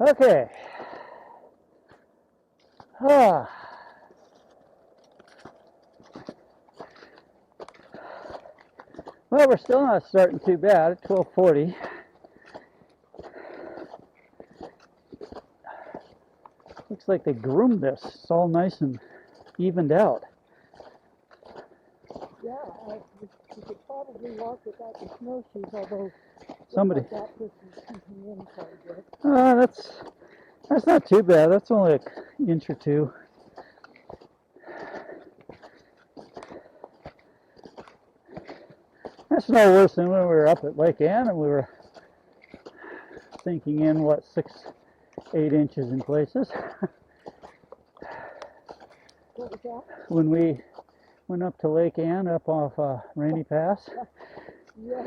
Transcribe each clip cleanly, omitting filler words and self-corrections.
Okay. Ah. Well, we're still not starting too bad at 12:40. Looks like they groomed this. It's all nice and evened out. Yeah, you could probably walk without the snowshoes, although Somebody. like that person's keeping in quite a bit. That's not too bad. That's only an inch or two. That's no worse than when we were up at Lake Ann and we were sinking in, what, 6-8 inches in places. What was that? When we went up to Lake Ann up off Rainy Pass. Yeah.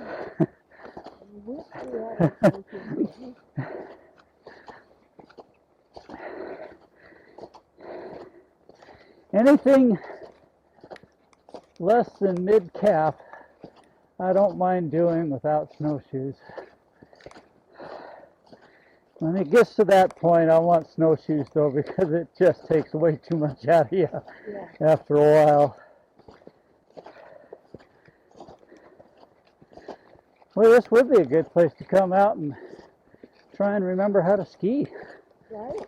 We had a snowshoe. Anything less than mid-calf, I don't mind doing without snowshoes. When it gets to that point, I want snowshoes though, because it just takes way too much out of you after a while. Well, this would be a good place to come out and try and remember how to ski. Right?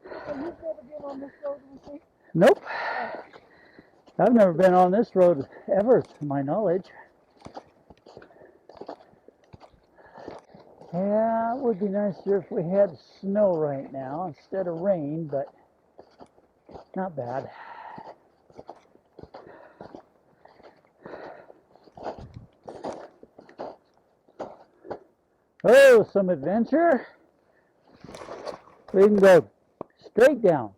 So you've never been on this road with me? Nope. I've never been on this road ever, to my knowledge. Yeah, it would be nicer if we had snow right now instead of rain, but not bad. Oh, some adventure. We can go straight down.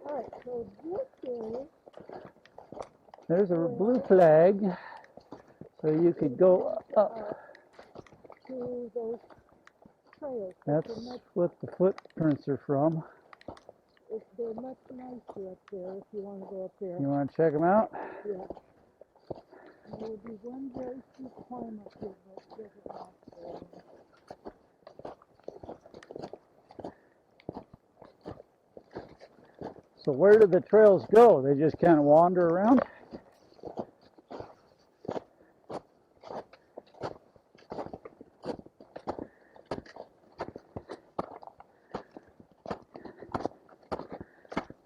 Alright, so this is... There's a blue flag, so you could go up. To those trails. That's what the footprints are from. They're much nicer up there if you want to go up there. You want to check them out? Yeah. There will be one very steep climb up here, but it doesn't last very long. So where do the trails go? They just kind of wander around?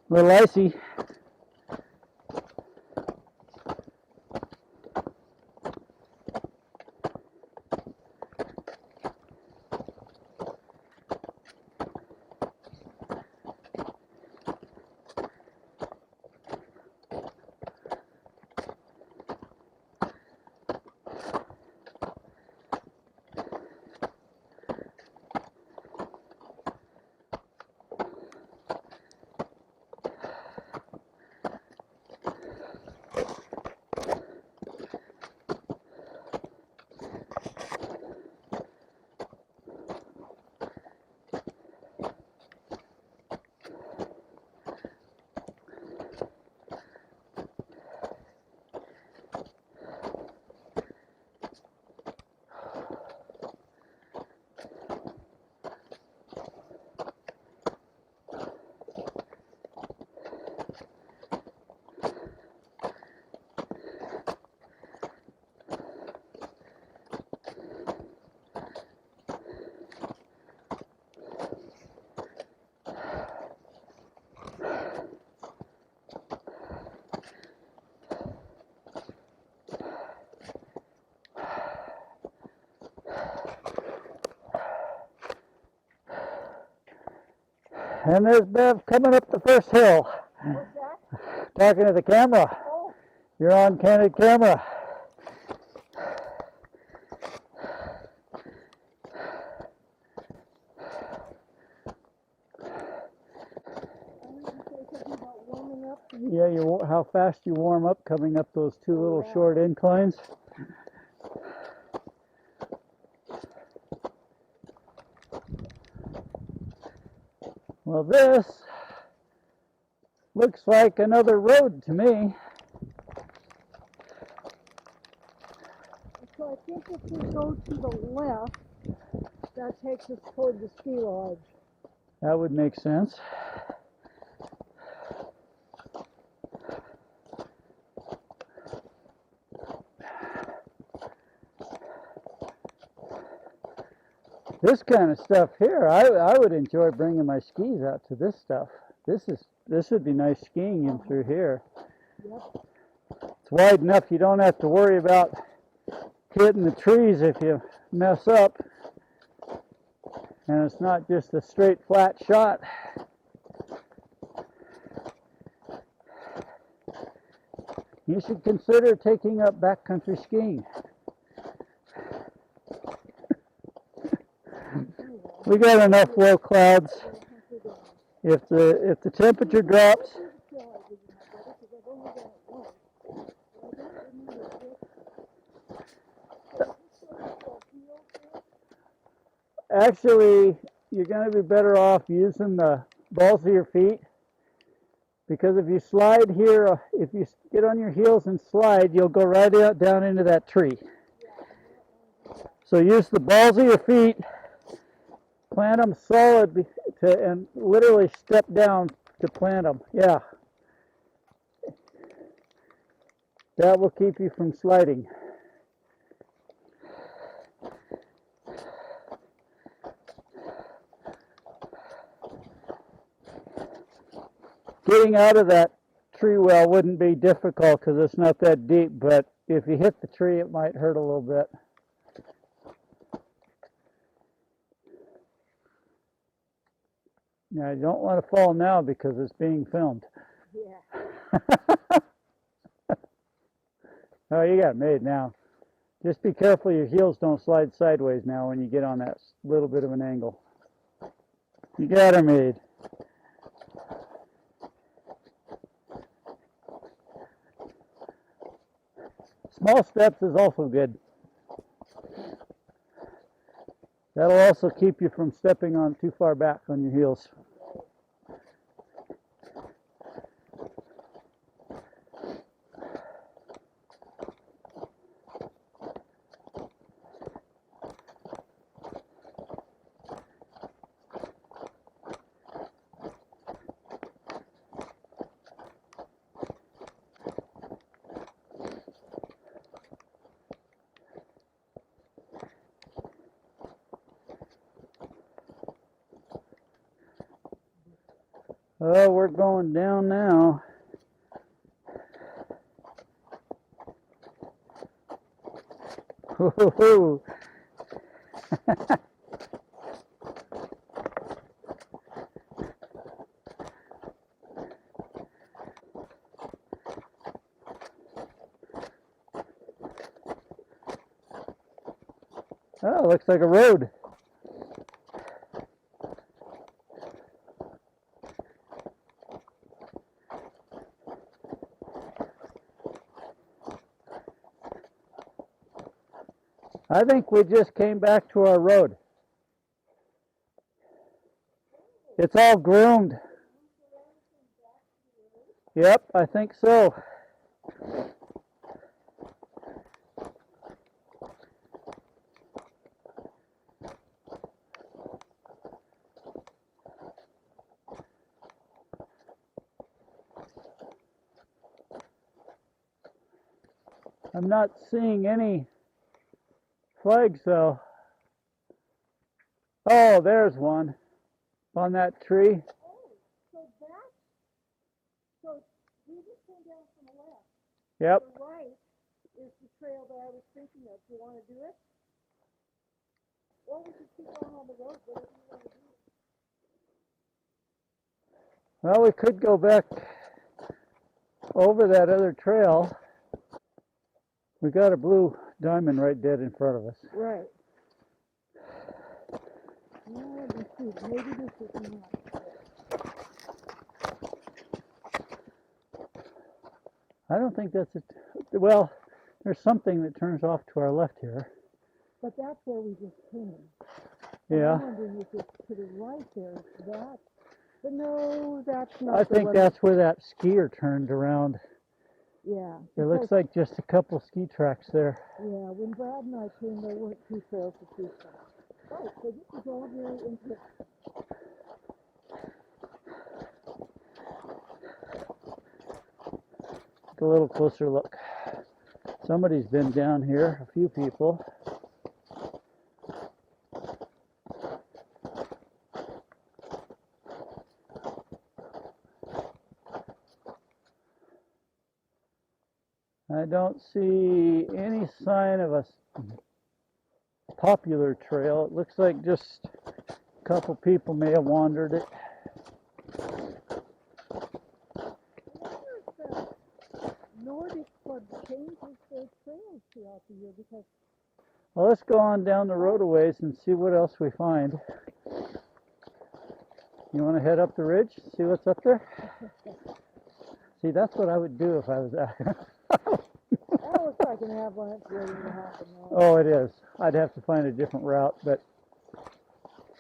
A little icy. And there's Bev coming up the first hill. What's that? Talking to the camera. Oh, You're on candid camera. I heard you say something about warming up. Yeah, how fast you warm up coming up those two little short inclines. Well, this looks like another road to me. So I think if we go to the left, that takes us toward the ski lodge. That would make sense. This kind of stuff here, I would enjoy bringing my skis out to this stuff. This would be nice skiing in through here. Yep. It's wide enough you don't have to worry about hitting the trees if you mess up. And it's not just a straight flat shot. You should consider taking up backcountry skiing. We got enough low clouds. If the temperature drops, actually you're going to be better off using the balls of your feet, because if you slide here, if you get on your heels and slide, you'll go right out down into that tree. So use the balls of your feet. Plant them solid and literally step down to plant them. Yeah. That will keep you from sliding. Getting out of that tree well wouldn't be difficult because it's not that deep, but if you hit the tree, it might hurt a little bit. Now, you don't want to fall now because it's being filmed. Yeah. Oh, you got it made now. Just be careful your heels don't slide sideways now when you get on that little bit of an angle. You got her made. Small steps is also good. That'll also keep you from stepping on too far back on your heels. Oh, we're going down now. Woo-hoo-hoo. Oh, looks like a road. I think we just came back to our road. It's all groomed. Yep, I think so. I'm not seeing any flags though. Oh, there's one on that tree. So we just came down from the left. Yep. The right is the trail that I was thinking of. Do you want to do it? Or we could keep on the road, whatever you want to do. Well, we could go back over that other trail. We got a blue diamond right dead in front of us. Right. Yeah, let's see. Maybe this is not. I don't think that's it. Well, there's something that turns off to our left here. But that's where we just came. Yeah. I'm wondering if it's to the right there. That. But no, that's not. I think that's where that skier turned around. Yeah. It looks like just a couple ski tracks there. Yeah, when Brad and I came, there weren't two trails to choose from. Oh, so this is all very interesting. Take a little closer look. Somebody's been down here, a few people. I don't see any sign of a popular trail. It looks like just a couple people may have wandered it. Nordic Club changes their trails throughout the year because. Well, let's go on down the road a ways and see what else we find. You want to head up the ridge, see what's up there? See, that's what I would do if I was out here. That looks like an avalanche waiting to happen now. Oh, it is. I'd have to find a different route, but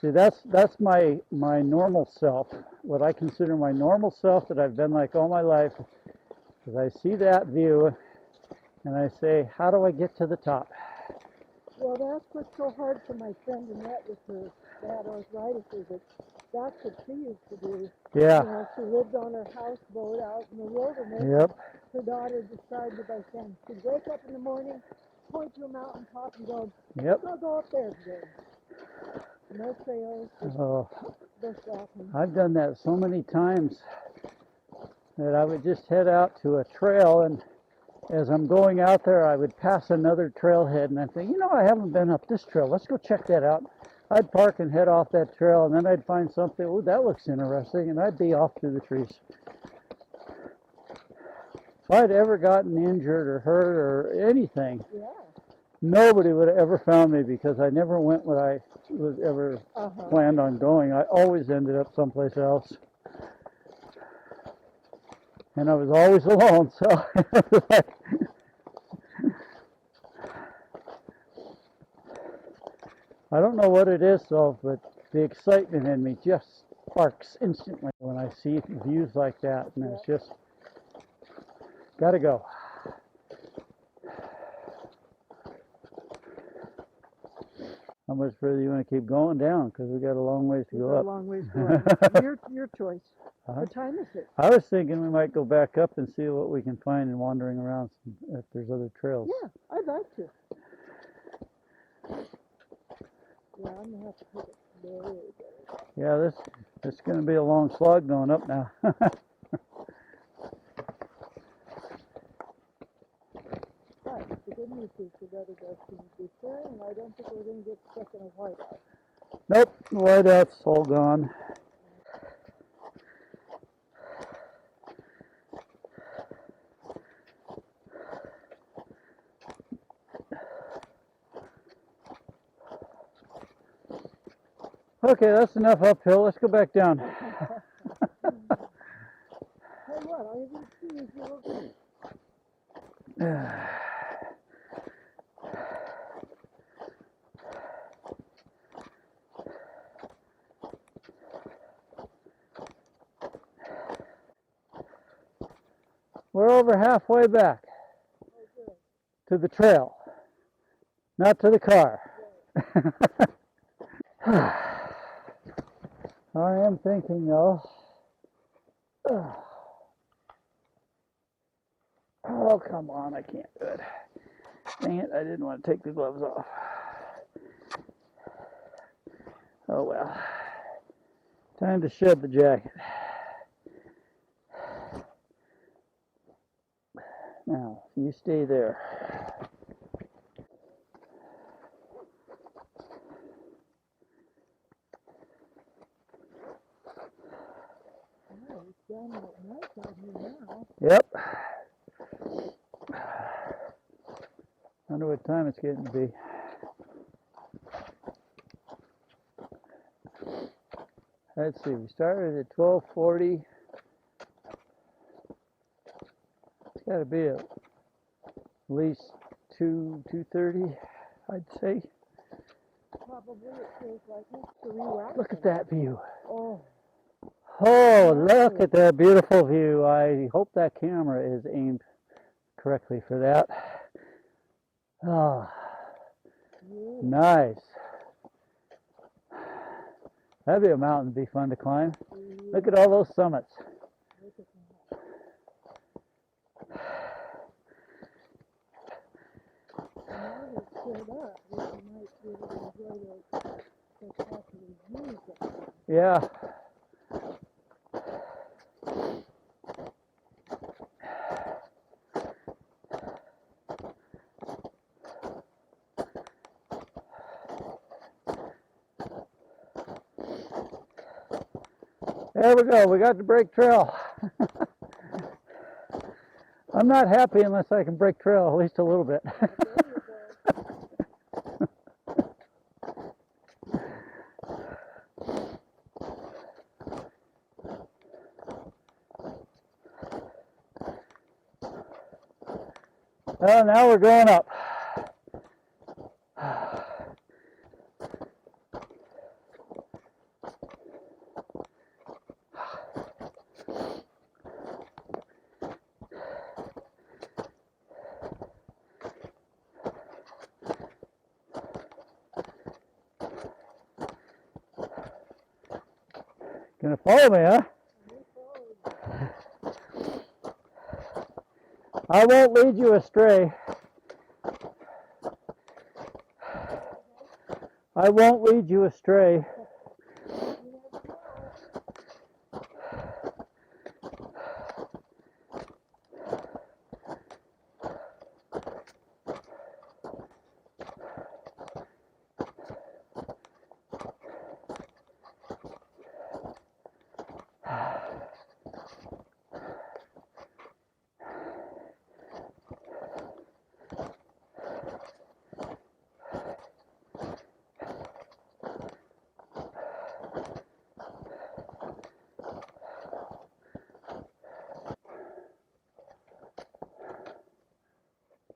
see, that's my normal self. What I consider my normal self that I've been like all my life is I see that view and I say, how do I get to the top? Well, that's what's so hard for my friend Annette with her bad arthritis is that that's what she used to do. Yeah. You know, she lived on her houseboat out in the wilderness. Yep. Her daughter described it by saying she'd wake up in the morning, point to a mountain top and go, Yep. I'll go up there today. No trails. Oh, Bushwhacking. I've done that so many times that I would just head out to a trail, and as I'm going out there, I would pass another trailhead, and I'd think, you know, I haven't been up this trail. Let's go check that out. I'd park and head off that trail, and then I'd find something, oh, that looks interesting, and I'd be off through the trees. If I'd ever gotten injured or hurt or anything, Yeah. nobody would have ever found me because I never went where I was ever planned on going. I always ended up someplace else. And I was always alone, so like, I don't know what it is though, but the excitement in me just sparks instantly when I see views like that, and it's just gotta go. How much further you want to keep going down? Because we got a long ways to go up. A long ways to go. Your choice. What time is it? I was thinking we might go back up and see what we can find in wandering around, if there's other trails. Yeah, I'd like to. Yeah, I'm gonna have to put it there. Yeah, this is going to be a long slog going up now. But the good news is the weather does seem to be fair, and I don't think we're going to get stuck in a whiteout. Nope, the whiteout's all gone. Okay, that's enough uphill. Let's go back down. Hey, what? All you're going to see is your little... We're over halfway back to the trail, not to the car. I am thinking though, oh come on, I can't do it. Dang it, I didn't want to take the gloves off. Oh well, time to shed the jacket. Now, you stay there. It's downright nice out here now. Yep. Wonder what time it's getting to be. Let's see, we started at 12:40. It's got to be at least 2:30, I'd say. Probably it feels like it's 3 hours. Look at that view. Oh, Oh, look at that beautiful view. I hope that camera is aimed correctly for that. Oh, yeah. nice. That'd be a mountain to be fun to climb. Look at all those summits. Look at that. Now that it's cleared up, we might be able to enjoy those spectacular views up there. Yeah. There we go. We got the break trail. I'm not happy unless I can break trail, at least a little bit. There you go. Well, now we're going up. Gonna follow me, huh? I won't lead you astray. I won't lead you astray.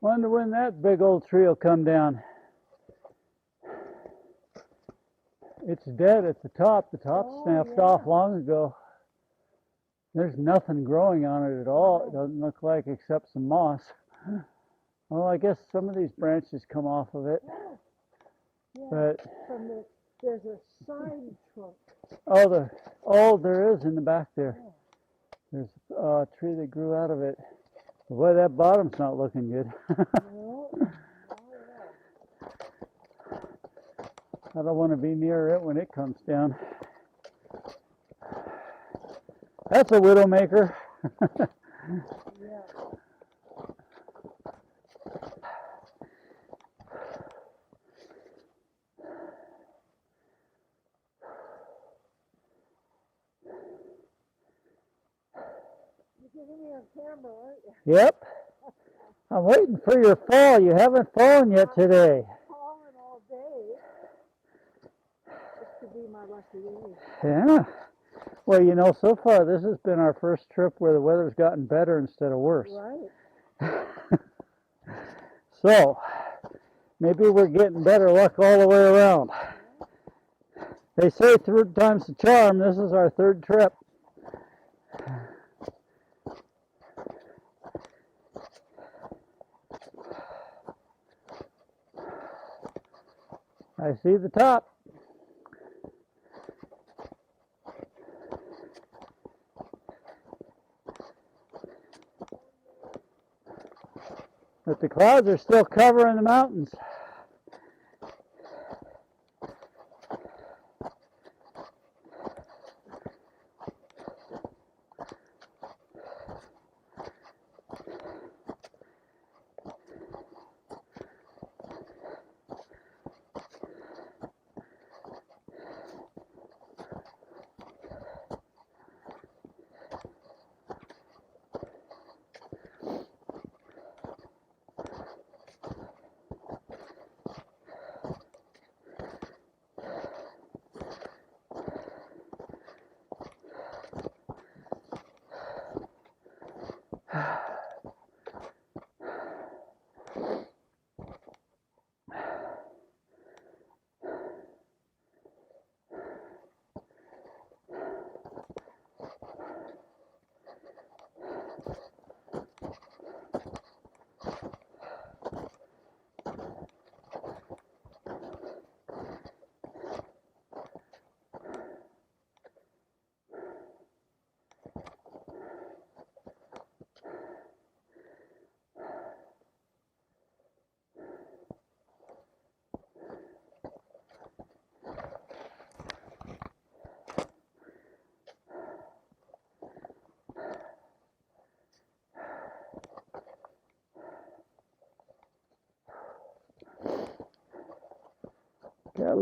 Wonder when that big old tree will come down. It's dead at the top. The top snapped off long ago. There's nothing growing on it at all. It doesn't look like, except some moss. Well, I guess some of these branches come off of it. Yeah. But From the, there's a side trunk. there is in the back there. There's a tree that grew out of it. Boy, that bottom's not looking good. No, not at all. I don't want to be near it when it comes down. That's a widowmaker. Yeah. You're giving me a camera, aren't you? Yep. I'm waiting for your fall. You haven't fallen yet today. Falling all day. This could be my lucky day. Yeah. Well, you know, so far this has been our first trip where the weather's gotten better instead of worse. Right. So, maybe we're getting better luck all the way around. They say third time's the charm. This is our third trip. I see the top. But the clouds are still covering the mountains.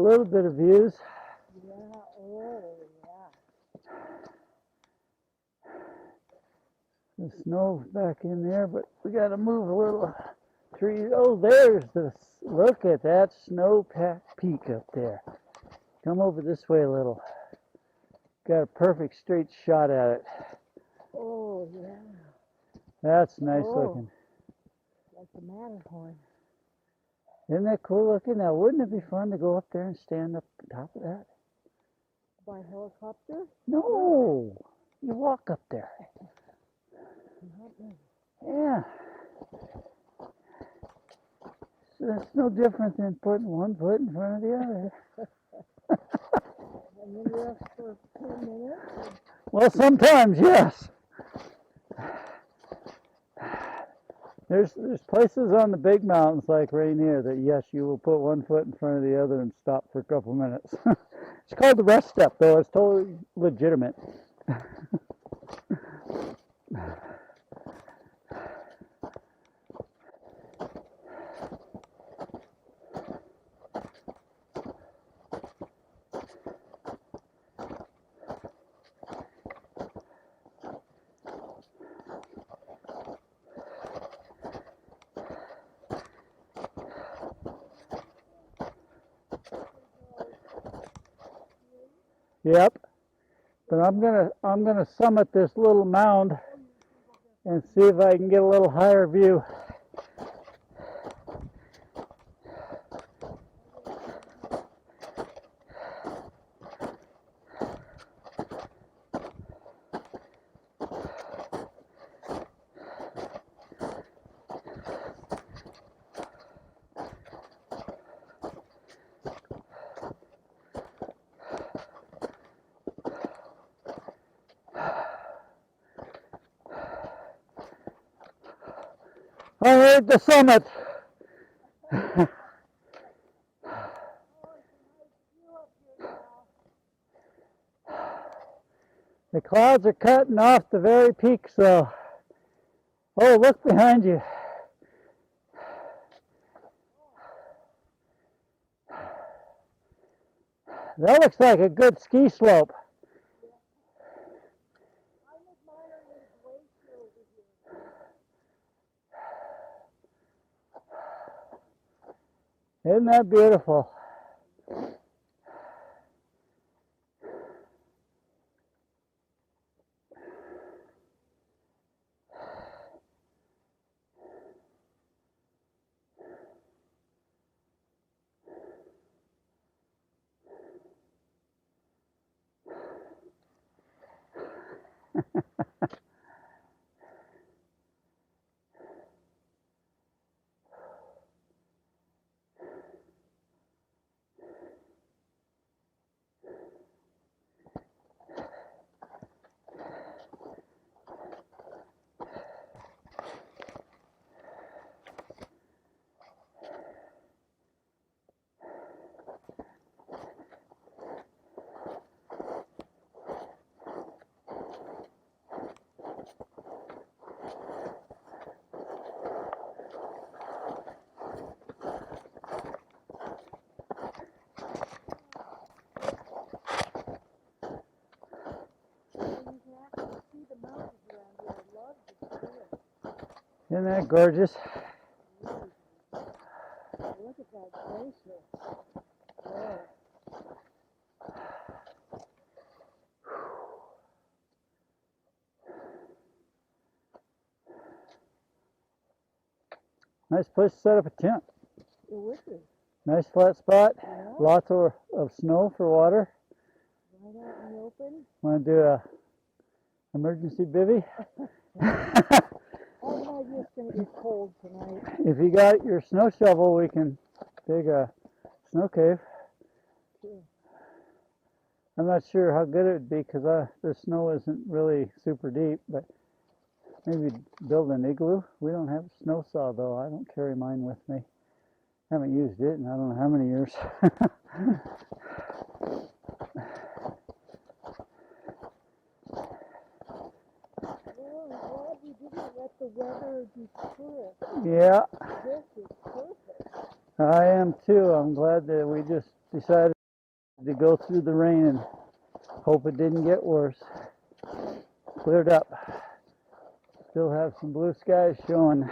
little bit of views. Yeah, oh, yeah. The snow back in there, but we got to move a little tree. Oh, there's the, look at that snow-packed peak up there. Come over this way a little. Got a perfect straight shot at it. Oh, yeah. That's nice Oh. looking. Like the Matterhorn. Isn't that cool looking? Now, wouldn't it be fun to go up there and stand up on top of that? By helicopter? No, you walk up there. Not me. Yeah. So that's no different than putting one foot in front of the other. And then you rest for 10 minutes? Well, sometimes, yes. There's places on the big mountains like Rainier that, yes, you will put one foot in front of the other and stop for a couple minutes. It's called the rest step, though. It's totally legitimate. Yep. But I'm gonna summit this little mound and see if I can get a little higher view. I heard the summit. The clouds are cutting off the very peak, so... Oh, look behind you. That looks like a good ski slope. Isn't that beautiful? Isn't that gorgeous? Look at that glacier. Oh. Nice place to set up a tent. It would be. Nice flat spot. Yeah. Lots of snow for water. Right out in the open. Want to do a emergency bivvy? I'm not just going to get cold tonight. If you got your snow shovel, we can dig a snow cave. Sure. I'm not sure how good it would be because the snow isn't really super deep, but maybe build an igloo. We don't have a snow saw though. I don't carry mine with me. Haven't used it in I don't know how many years. Well, I'm glad we didn't let the weather deter us. Yeah, This is perfect. I am too. I'm glad that we just decided to go through the rain and hope it didn't get worse. Cleared up. Still have some blue skies showing.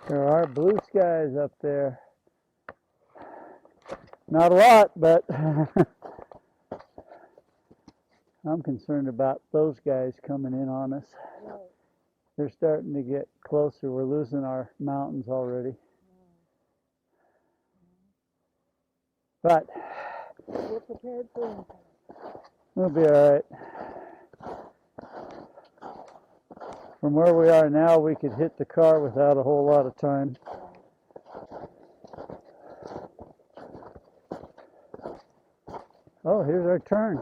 There are blue skies up there. Not a lot, but I'm concerned about those guys coming in on us. They're starting to get closer. We're losing our mountains already. But We're prepared for anything. we'll be all right. From where we are now, we could hit the car without a whole lot of time. Oh, here's our turn.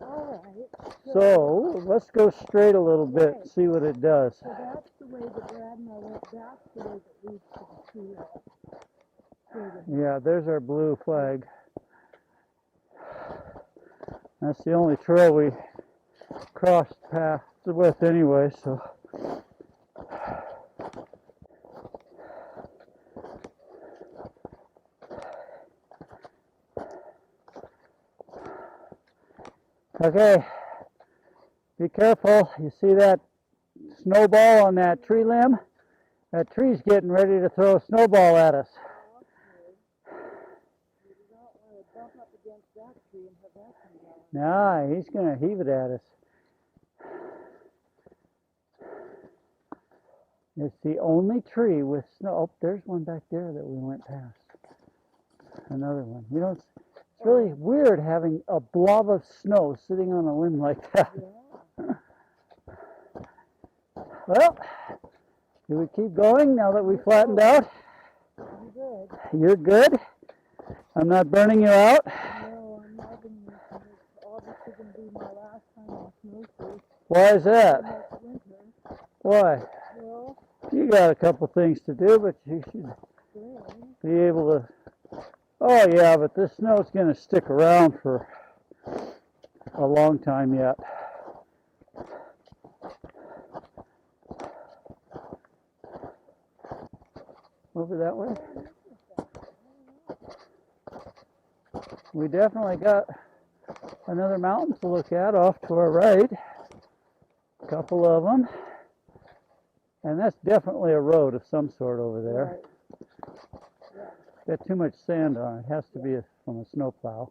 All right. So let's go straight a little bit, Right. see what it does. So that's the way that Brad and I went. That's the way that leads to the tree line. Yeah, there's our blue flag. That's the only trail we crossed paths with anyway, so. Okay, be careful. You see that snowball on that tree limb? That tree's getting ready to throw a snowball at us. You don't want to bump up against that tree and have that come down. Nah, he's going to heave it at us. It's the only tree with snow. Oh, there's one back there that we went past. Another one. You know, it's really weird having a blob of snow sitting on a limb like that. Yeah. Well, do we keep going now that we flattened out? I'm good. You're good? I'm not burning you out? No, I'm loving this. And it's obviously going to be my last time on snowshoe Why is that? next winter. Why? Well, You got a couple things to do, but you should spring. be able to. Oh yeah, but this snow's going to stick around for a long time yet. Over that way. We definitely got another mountain to look at off to our right. A couple of them. And that's definitely a road of some sort over there. Right. Got too much sand on it. It has to be from a snowplow.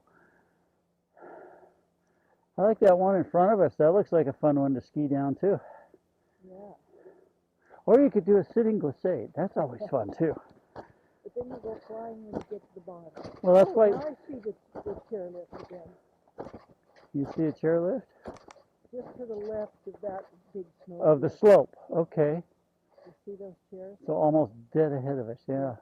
I like that one in front of us. That looks like a fun one to ski down too. Yeah. Or you could do a sitting glissade. That's always fun too. But then you go flying when you get to the bottom. Well, that's why. Now I see the chairlift again. You see a chairlift? Just to the left of that big snow. Of the slope. Okay. You see those chairs? So almost dead ahead of us. Yeah.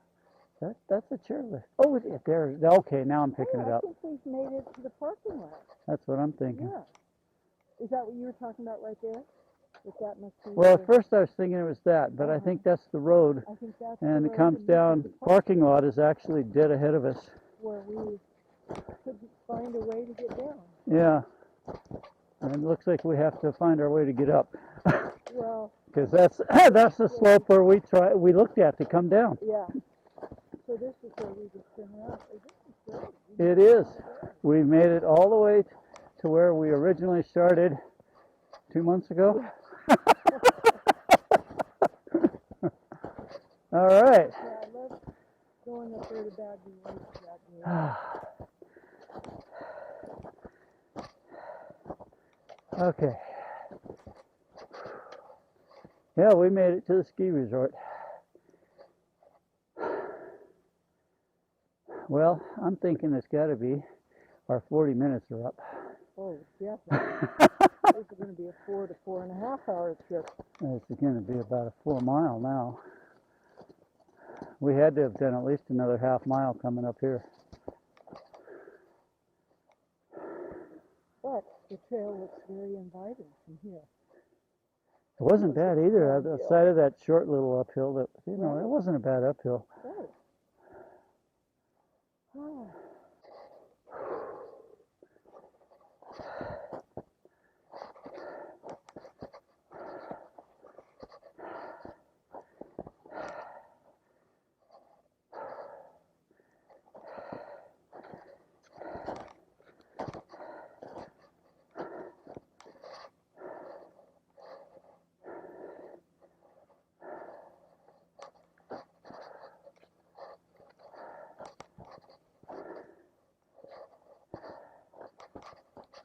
That's a chairlift. Oh, there. Okay, now I'm picking it I up. think we've made it to the parking lot. That's what I'm thinking. Yeah. Is that what you were talking about right there? That must be Well, at first I was thinking it was that, but I think that's the road. I think that's And the it road, comes and down. this is the Parking lot is actually dead ahead of us. where we couldn't find a way to get down. Yeah. And it looks like we have to find our way to get up. Well, Because that's the slope where we looked at to come down. yeah. So this is where we just turn around. This is great. It is. We made it all the way to where we originally started 2 months ago. All right. Yeah, I love going up there to Bad News. Okay. Yeah, we made it to the ski resort. Well, I'm thinking it's got to be our 40 minutes are up. Oh, definitely. This is going to be a 4 to 4.5 hour trip. It's going to be about a 4 mile now. We had to have done at least another half mile coming up here. But the trail looks very inviting from here. It wasn't bad either. On the side of that short little uphill, that it wasn't a bad uphill. Right. Oh.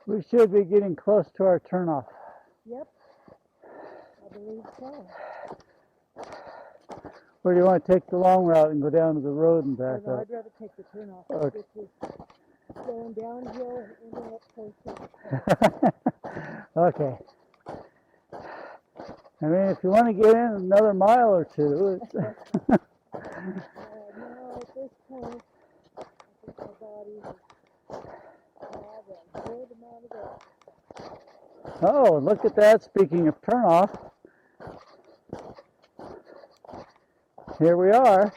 We should be getting close to our turnoff. Yep, I believe so. Or do you want to take the long route and go down to the road and back No, up? I'd rather take the turnoff. Okay. This is going downhill and ending up close to Okay. I mean, if you want to get in another mile or two, it's now at this point, I think my body has had a good amount of rest. oh, look at that. Speaking of turnoff, here we are.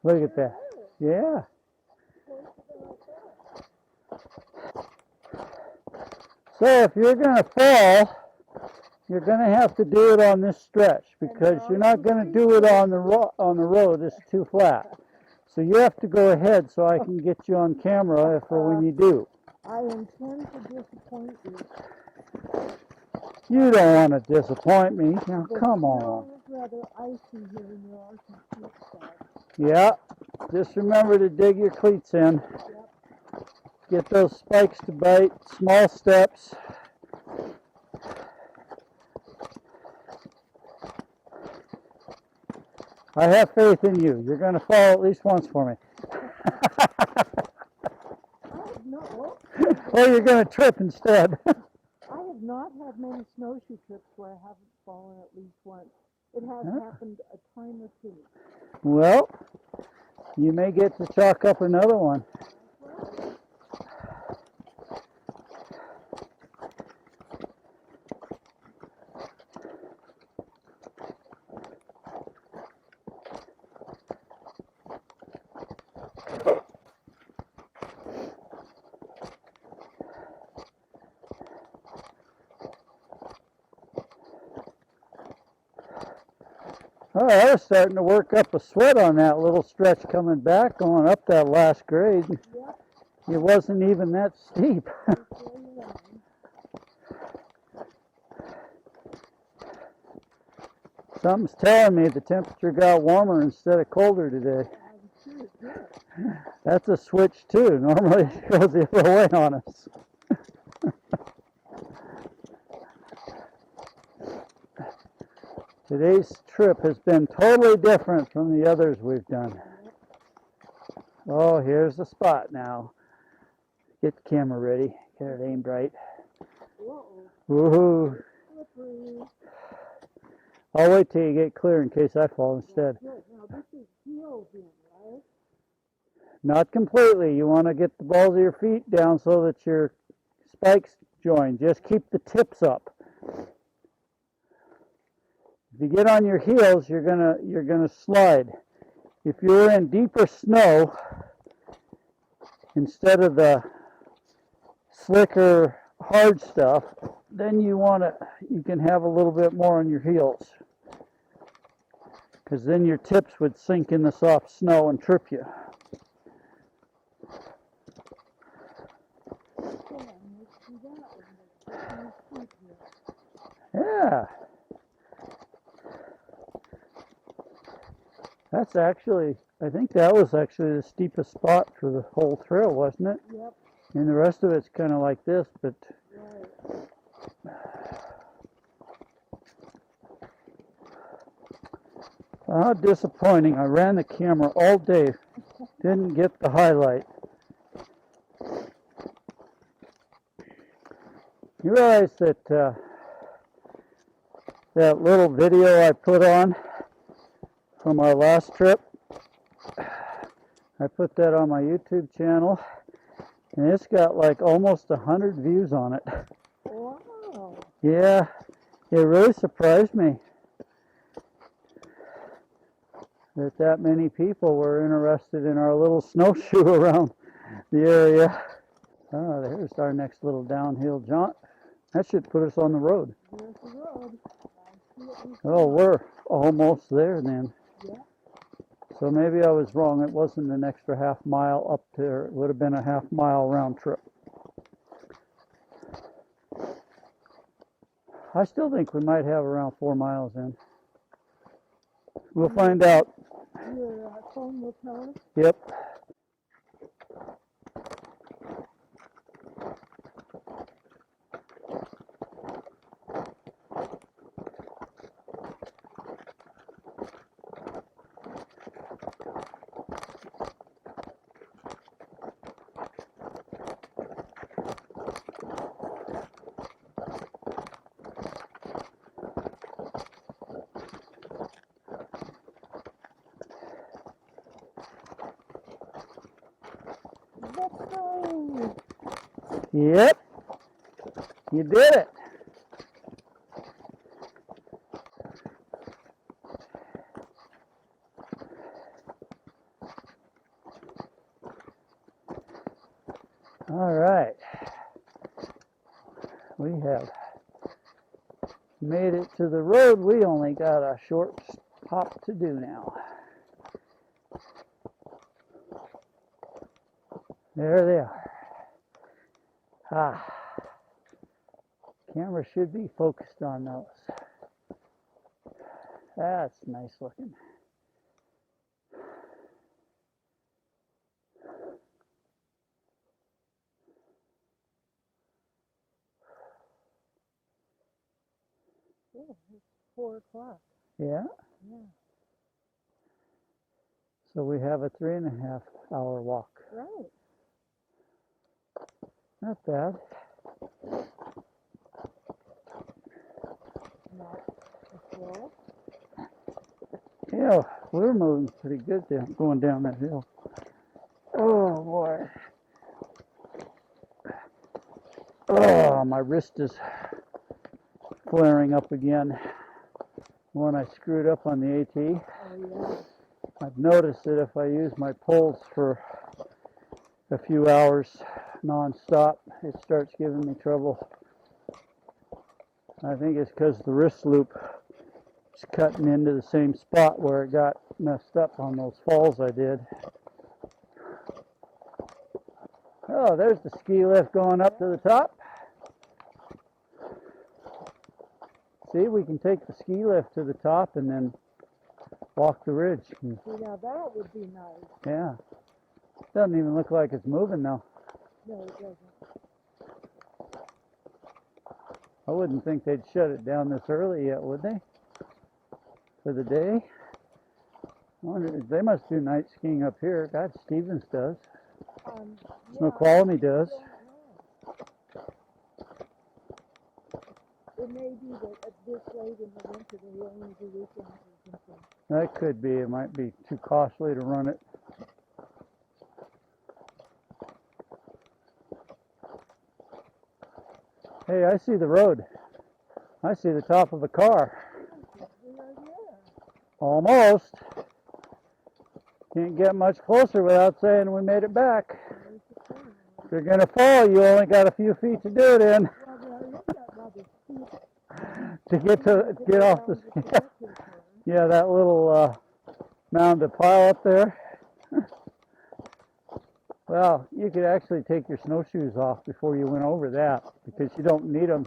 Look at that. Yeah. So if you're going to fall, you're going to have to do it on this stretch because you're not going to do it on the road. It's too flat. So you have to go ahead so I can get you on camera for when you do. I intend to disappoint you. You don't want to disappoint me. Now, come on. snow is rather icy here and there are some cleat spots. Yeah. Just remember to dig your cleats in. Yep. Get those spikes to bite. Small steps. I have faith in you. You're going to fall at least once for me. No, Or you're going to trip instead. I have not had many snowshoe trips where I haven't fallen at least once. It has happened a time or two. Well, you may get to chalk up another one. Oh, I was starting to work up a sweat on that little stretch coming back, going up that last grade. Yep. It wasn't even that steep. Something's telling me the temperature got warmer instead of colder today. I'm sure it did. That's a switch too. Normally it goes the other way on us. Today's trip has been totally different from the others we've done. Oh, here's the spot now. Get the camera ready. Get it aimed right. Woohoo! Slippery. I'll wait till you get clear in case I fall instead. Good. Now this is heels in, right? Not completely. You want to get the balls of your feet down so that your spikes join. Just keep the tips up. If you get on your heels, you're gonna slide. If you're in deeper snow, instead of the slicker hard stuff, then you can have a little bit more on your heels, because then your tips would sink in the soft snow and trip you. Yeah. That's actually, I think that was actually the steepest spot for the whole trail, wasn't it? Yep. And the rest of it's kind of like this, but Right. how disappointing. I ran the camera all day, didn't get the highlight. You realize that that little video I put on from our last trip, I put that on my YouTube channel, and it's got like almost 100 views on it. Wow. Yeah, it really surprised me that many people were interested in our little snowshoe around the area. Oh, there's our next little downhill jaunt. That should put us on the road. There's the road. Oh, we're almost there then. Yeah. So maybe I was wrong. It wasn't an extra half mile up there. It would have been a half mile round trip. I still think we might have around 4 miles in. We'll find out. Your phone will tell us. Yep. Let's go. Yep. You did it. All right. We have made it to the road. We only got a short hop to do now. There they are. Ah. Camera should be focused on those. That's nice looking. Yeah, it's 4 o'clock. Yeah. Yeah. So we have a 3.5-hour walk. Right. Not bad. Not a slow. Yeah, we're moving pretty good down, going down that hill. Oh boy. Oh, my wrist is flaring up again. When I screwed up on the AT. Oh, yeah. I've noticed that if I use my poles for a few hours non-stop, it starts giving me trouble. I think it's because the wrist loop is cutting into the same spot where it got messed up on those falls I did. Oh, there's the ski lift going up to the top. See, we can take the ski lift to the top and then walk the ridge. See, now that would be nice. Yeah. Doesn't even look like it's moving though. No, it doesn't. I wouldn't think they'd shut it down this early yet, would they? For the day? I wonder, they must do night skiing up here. God, Stevens does. Snoqualmie does. It may be that at this late in the winter they only do weekends or something. That could be. It might be too costly to run it. Hey, I see the road. I see the top of a car. Almost. Can't get much closer without saying we made it back. If you're going to fall, you only got a few feet to do it in. To get off the, yeah, that little mound of pile up there. Well, you could actually take your snowshoes off before you went over that because you don't need them.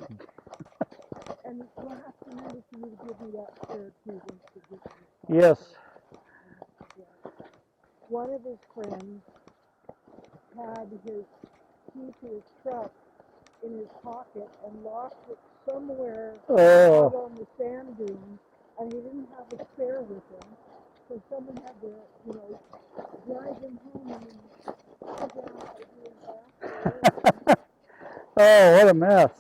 And we'll have to remember for you to give me that spare too. Yes. One of his friends had his key to his truck in his pocket and lost it somewhere out on the sand dunes, and he didn't have a spare with him, so someone had to, drive him home and then figure out how to do it back. Oh, what a mess.